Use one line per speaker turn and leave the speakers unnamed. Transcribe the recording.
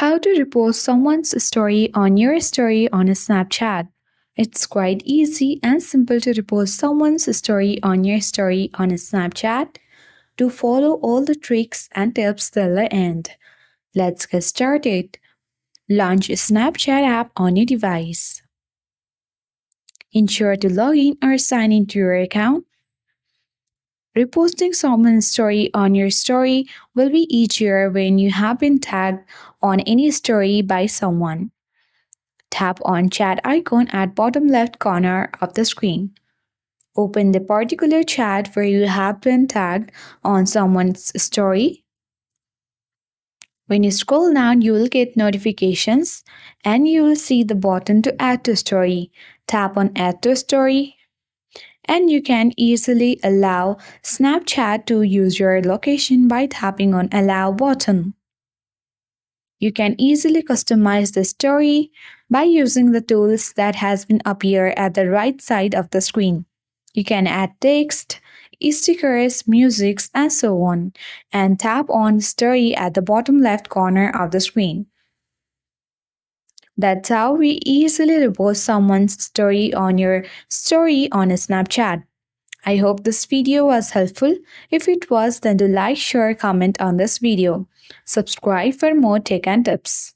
How to repost someone's story on your story on a Snapchat. It's quite easy and simple to repost someone's story on your story on a Snapchat. To follow all the tricks and tips till the end. Let's get started. Launch a Snapchat app on your device. Ensure to log in or sign into your account. Reposting someone's story on your story will be easier when you have been tagged on any story by someone. Tap on chat icon at bottom left corner of the screen. Open the particular chat where you have been tagged on someone's story. When you scroll down, you will get notifications and you will see the button to add to story. Tap on add to story and you can easily allow Snapchat to use your location by tapping on allow button. You can easily customize the story by using the tools that has been appear at the right side of the screen. You can add text, stickers, musics, and so on, and tap on story at the bottom left corner of the screen. That's how we easily repost someone's story on your story on a Snapchat. I hope this video was helpful. If it was, then do like, share, comment on this video. Subscribe for more tech and tips.